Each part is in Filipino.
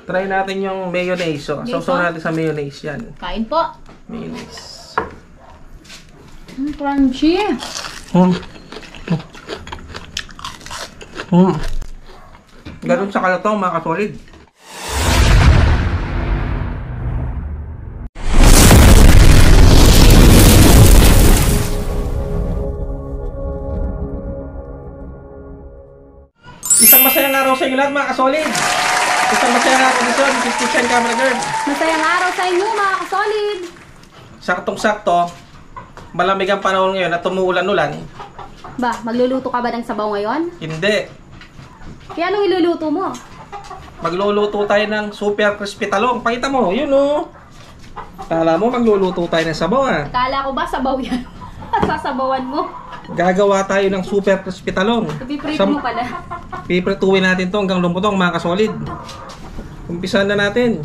Try natin yung mayonnaise. So, sausaw natin sa mayonnaise yan. Kain po. Mayonnaise. Crunchy. Ganun sa kalatong mga kasolid. Isang masayang araw sa inyo lahat mga kasolid. Isang masayang araw dito, this is Kitchen Camera Girl. Masayang araw sa inyo mga kasolid. Saktong-sakto, malamig ang panahon ngayon at tumuulan-ulan. Ba, magluluto ka ba ng sabaw ngayon? Hindi. Kaya anong iluluto mo? Magluluto tayo ng super crispy talong. Pakita mo, yun o. Kala mo magluluto tayo ng sabaw ha. Kala ko ba sabaw yan? Sasabawan mo. Gagawa tayo ng super crispy talong. Ipiprito mo pala. Piprituin natin to hanggang lumutong mga kasolid. Umpisahan na natin.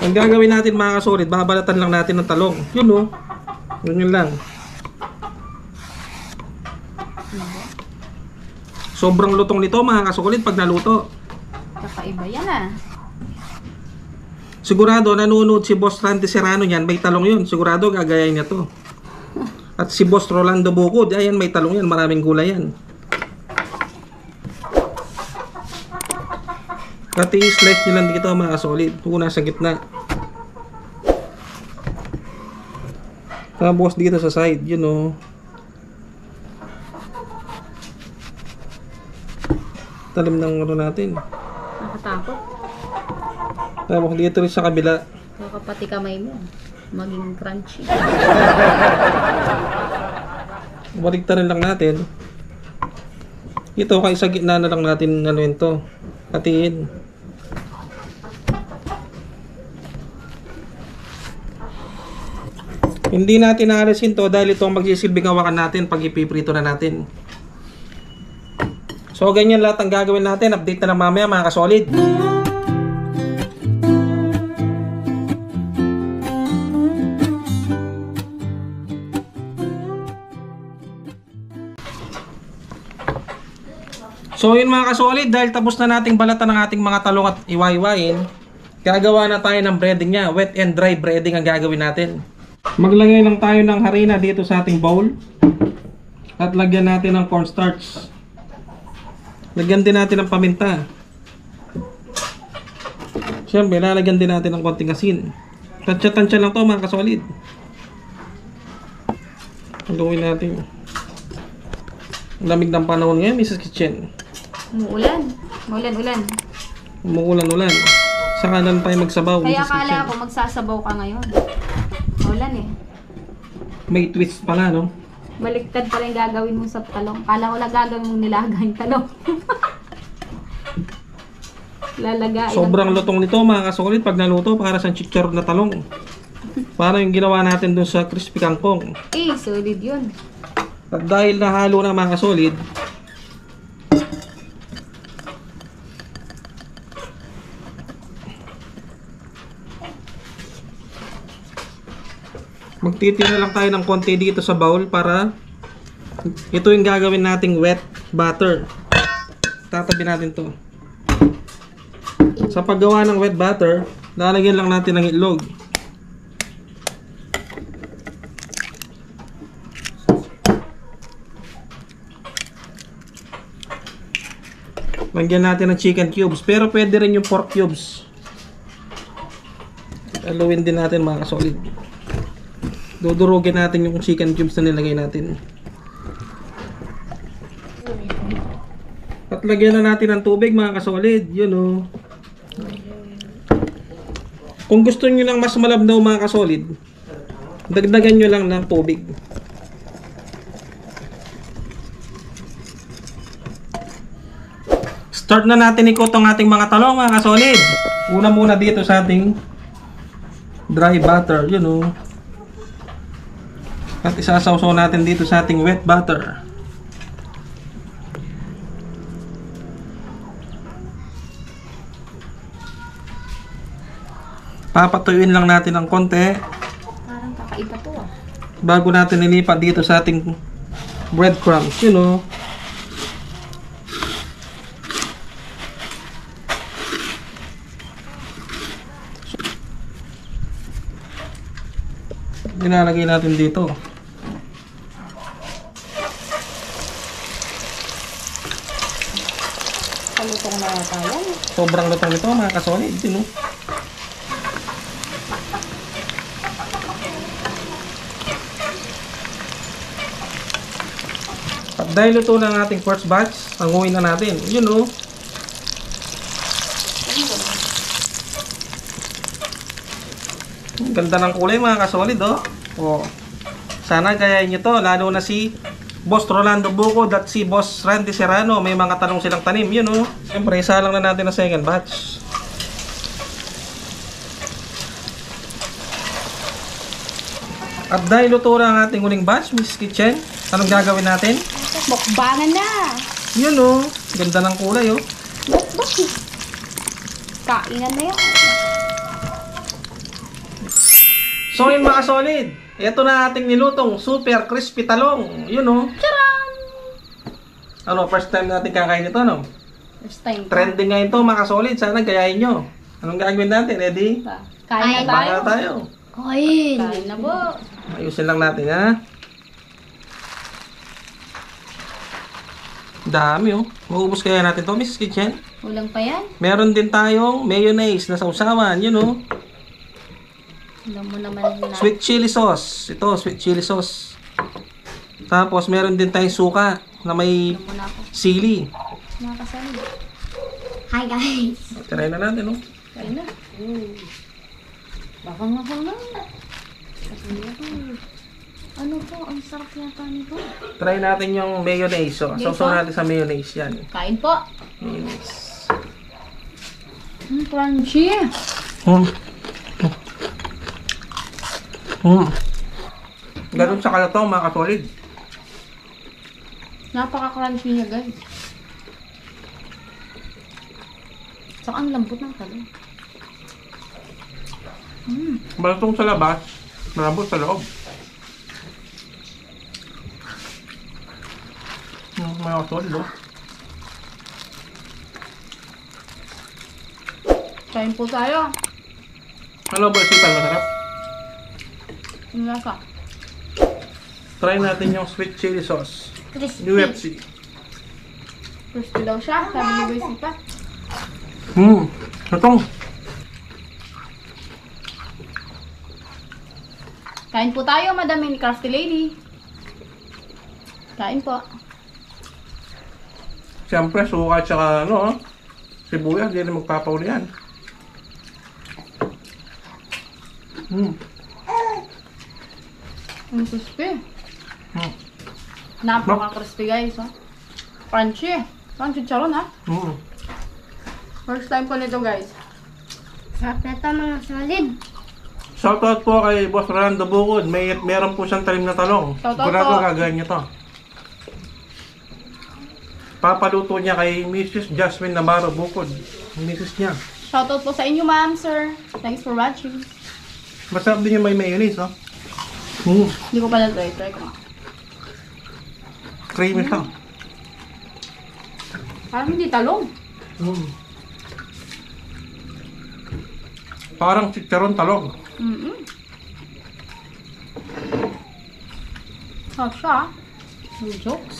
Ang gagawin natin mga kasolid, babalatan lang natin ng talong. Yun o. Yun lang. Sobrang lutong nito mga kasolid pag naluto. Kakaiba yan ah. Sigurado nanonood si Boss Randy Serrano yan, may talong yun. Sigurado gagayain niya to. At si Boss Rolando Bukod, ayan may talong yan, maraming gulay yan. At i-slice nyo lang dito mga kasolid. Una sa gitna. Tapos dito sa side, yun o. Talim ng ano natin. Nakatakot. Tapos dito rin sa kabila. Baka pati kamay mo maging crunchy. Baliktarin lang natin. Ito kay sa gitna na lang natin ano yun to. Hatiin. Hindi natin naalisin to dahil ito ang magsisilbing hawakan natin pag ipiprito na natin. So ganyan lahat ang gagawin natin. Update na lang mamaya mga kasolid. So yun mga kasolid, dahil tapos na nating balatan ng ating mga talong at iwain, gagawa na tayo ng breading niya. Wet and dry breading ang gagawin natin. Maglagay lang tayo ng harina dito sa ating bowl. At lagyan natin ng cornstarch. Lagyan din natin ng paminta. Siyempre, lalagyan din natin ng konting asin. Tansya-tansya lang to mga kasolid. Haluin natin. Lamig ng panahon ngayon, Mrs. Kitchen. Umuulan. Umuulan-ulan. Umuulan-ulan. Saka lang tayo magsabaw. Kaya akala ko magsasabaw ka ngayon. Umuulan eh. May twist pala, no? Baliktad pala yung gagawin mo sa talong. Kala ko lang gagawin mong nilaga yung talong. Lalagay. Sobrang lutong nito mga kasolid. Pag naluto, para sa chicharon na talong. Para yung ginawa natin dun sa crispy kangkong. Eh, solid yun. At dahil nahalo na mga kasolid, magtitira lang tayo ng konti dito sa bowl para ito yung gagawin nating wet butter. Tatabi natin to. Sa paggawa ng wet butter, lalagyan lang natin ng itlog. Lagyan natin ng chicken cubes, pero pwede rin yung pork cubes. Haluin din natin mga kasolid. Dudurugin natin yung chicken cubes na nilagay natin. At lagyan na natin ng tubig mga kasolid. Yun o. Kung gusto nyo lang mas malabnaw mga kasolid, dagdagan nyo lang ng tubig. Start na natin ikot ang ating mga talong mga kasolid. Una muna dito sa ating dry butter. Yun o. At isasawsaw natin dito sa ating wet butter. Papatuyuin lang natin ng konti. Parang kakaiba to ah. Bago natin nilipat dito sa ating breadcrumbs. You know. Nilalagay natin dito. Palutong na yata yan. Sobrang lutong ito mga kasolid. Ito, no? At dahil luto na ang ating first batch, hanguin na natin. Yun, no? Ganda ng kulay mga kasolid, oh. Oh. Sana gayahin nyo to, lalo na si Boss Rolando Bukod at si Boss Randy Serrano. May mga tanong silang tanim, yun, oh. Siyempre, isa lang na natin ang second batch. At dahil luto na ang ating huling batch, Miss Kitchen, anong gagawin natin? Mukbangan na! Yun, oh. Ganda ng kulay, oh. Kainan na yan. So yun mga solid, ito na ating nilutong super crispy talong. Yun, oh. Charan! Ano, first time natin kakain ito, no? First time. Trending ngayon to mga solid, sana gayahin nyo. Anong gagawin natin, Eddie? Kain na tayo. Baka tayo. Kain na po. Ayusin lang natin, ha? Dami, oh. Maubos kaya natin to, Mrs. Kitchen. Ulang pa yan. Meron din tayong mayonnaise na sausawan. Yun, oh. Alam mo naman na. Sweet chili sauce. Ito, sweet chili sauce. Tapos, meron din tayong suka na may Alam mo na ako. sili. Mga kasali. Hi guys. Try na natin, oh. Kain na. Bakang na. Ano to? Ang sarap yata nito. Try natin yung mayonnaise. So, sausaw natin sa mayonnaise yan. Kain po. Mayonnaise. Crunchy. Ganun sa kalatong mga kasolid. Napaka-crunchy niya guys. Saka ang lambot ng talong. Malatong sa labas, malambot sa loob. Mga kasolid, oh. Kain po tayo. Ano ba isipan, masarap? Ang lasa. Try natin yung sweet chili sauce. Crispy. UFC. Crispy daw siya. Sabi ni Boy Sipa. Itong. Kain po tayo, Madam and Crafty Lady. Kain po. Siyempre, suka at saka ano, sibuyas, hindi na magpapauli yan. Ang crispy. Napaka-crispy guys. Oh. Crunchy. Crunchy charon ha. First time ko nito guys. Sarap na ito mga solid. Shoutout po kay Boss Rolando Bukod. Meron po siyang talim na talong. Shoutout Sigurado po. gagawin niya to. Papaluto niya kay Mrs. Jasmine Navarro Bukod. Mrs. niya. Shoutout po sa inyo ma'am, sir. Thanks for watching. Masarap din yung may mayonnaise, no? Hindi ko pala try. Try ko nga. Creamy siya. Parang hindi talong. Parang chicharon talong. Sarap siya ah. No jokes.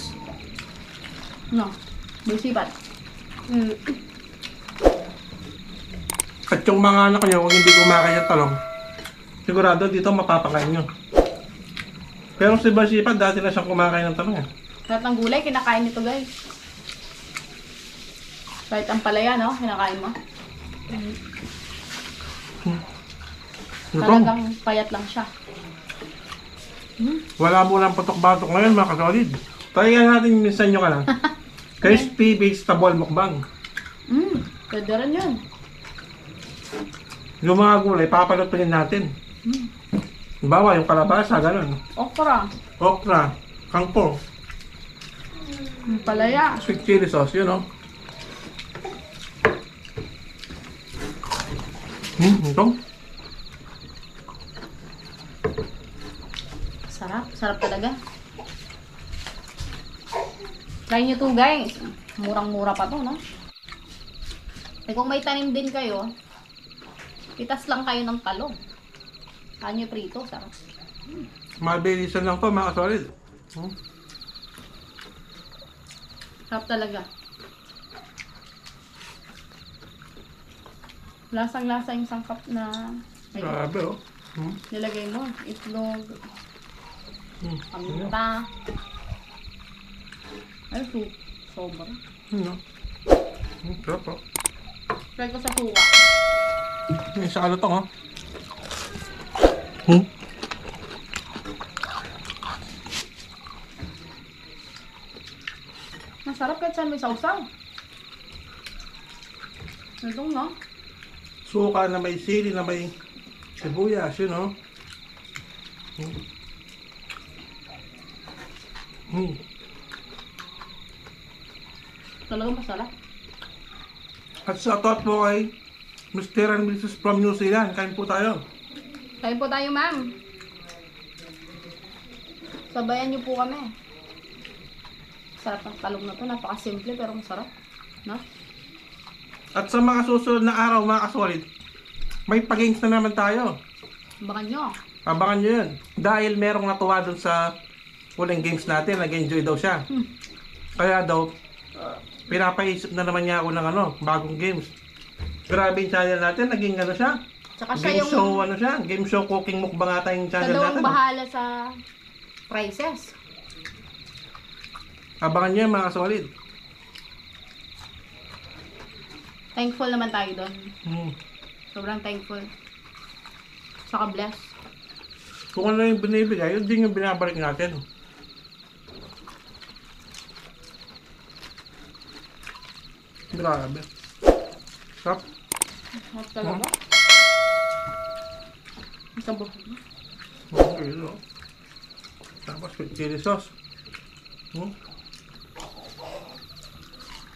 No. Busibat. At yung mga anak niyo, kung hindi kumakain ng talong, sigurado dito mapapakain nyo. Pero si Basipa, dati na siyang kumakain ng talong. Lahat ng gulay, kinakain nito guys. Kahit ang palaya, no? Kinakain mo. Lutong. Talagang payat lang siya. Wala mo lang patok-batok ngayon mga kasolid. Try natin minsan nyo ka lang. Crispy vegetable mukbang. Pwede rin yun. Yung mga gulay, papalutuin natin. Bawa yung kalabasa, ganun. Okra. Okra, kangkong, Palaya. sweet chili sauce, yun o. Ito. Sarap. Sarap talaga. Try nyo to guys. Murang-mura pa to, no? Eh kung may tanim din kayo, pitas lang kayo ng talong. Kanyo prito, sarap. Mabilisan lang to mga solid. Sarap talaga. Lasang-lasa yung sangkap na Grabe oh. nilagay mo. Itlog, paminta. Ay, sobra. Sarap oh. Try ko sa suka. May salutong oh. Masarap kahit saan may sausaw. Ito nga. Suka na may sili na may sibuyas, yun oh. Talagang masarap. At sa tot po kay Mr. and Mrs. from New Zealand. Kain po tayo. Kain po tayo, ma'am. Sabayan niyo po kami. Sarap ng talong na to. Napakasimple pero masarap. No? At sa mga susunod na araw mga kasolid, may pag-games na naman tayo. Abangan nyo. Abangan nyo yun. Dahil merong natuwa dun sa huling games natin, nag-enjoy daw siya. Kaya daw, pinapaisip na naman niya ako ng bagong games. Grabe yung channel natin, naging siya. Tsaka siya Game yung... show, siya. Game show cooking mukbang ata yung Siya channel daw natin. ang bahala sa prices. Abangan nyo yun mga kasolid. Thankful naman tayo doon. Sobrang thankful. Saka bless. Kung ano yung binibigay, yun din yung binabalik natin. Grabe. Sarap. Sarap talaga. Isang buhok. Okay, no? Tapos with chili sauce.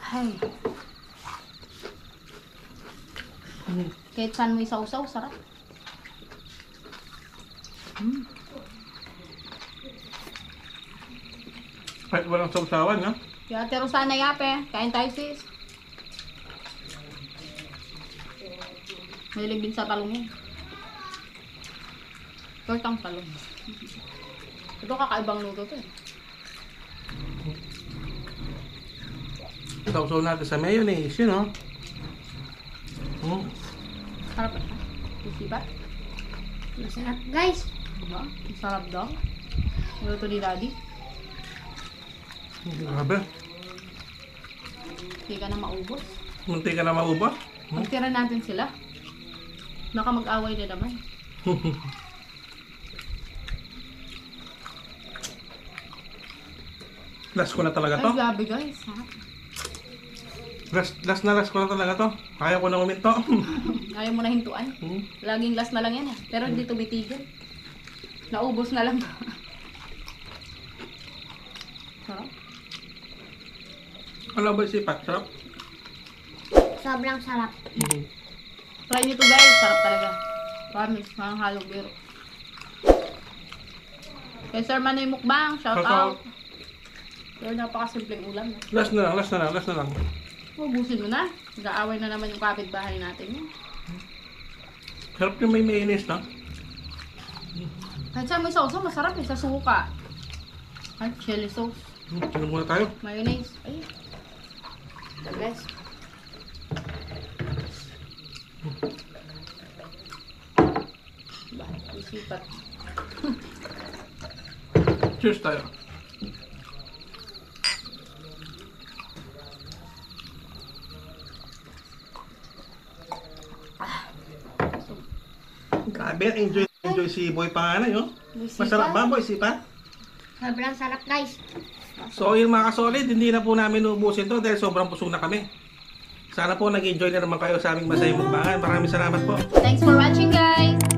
Ay. Kahit saan mo isaw-saw, sarap. Kahit walang sausawan, no? Kaya Ate Rosana yape. Kain tayo sis. Mahilig din sa talong yan. Tortang talong. Ito kakaibang luto to eh. Sausaw natin sa mayonnaise, yun, no? Sarap ba siya? Isipat? Masarap guys. Diba? Masarap daw. Luto ni Daddy. Grabe. Hindi ka na maubos. Munti ka na maubos. Magtira natin sila. Baka mag-away na naman. Last ko na talaga to. Ay, grabe guys. Sarap. Last ko na talaga to. Kaya ko na uminto. Ayaw mo na hintuan. Laging last na lang yan eh. Pero hindi tumitigil. Naubos na lang. Sarap. Ano ba si Pat? Sarap? Sobrang sarap. Try nyo to guys. Sarap talaga. Promise. Mga halong biro. Kay Sir Manoy Mukbang. Shout out. Pero napakasimpleng ulam. Last na lang. Ubusin mo na. Nag-aaway na naman yung kapitbahay natin. Sarap yung may mayonnaise, no? Kahit saan mo sauce, masarap eh. Sa suka. At chili sauce. Sino muna tayo? Mayonnaise. Ay. The best. Ba, isipat. Cheers tayo. Grabe, enjoy si Boy Panganay, oh. Masarap ba, Boy, si Pat? Sobrang sarap guys. So, yun mga kasolid, hindi na po namin ubusin to dahil sobrang busog na kami. Sana po nag-enjoy na naman kayo sa aming masayang mukbangan. Maraming salamat po. Thanks for watching guys!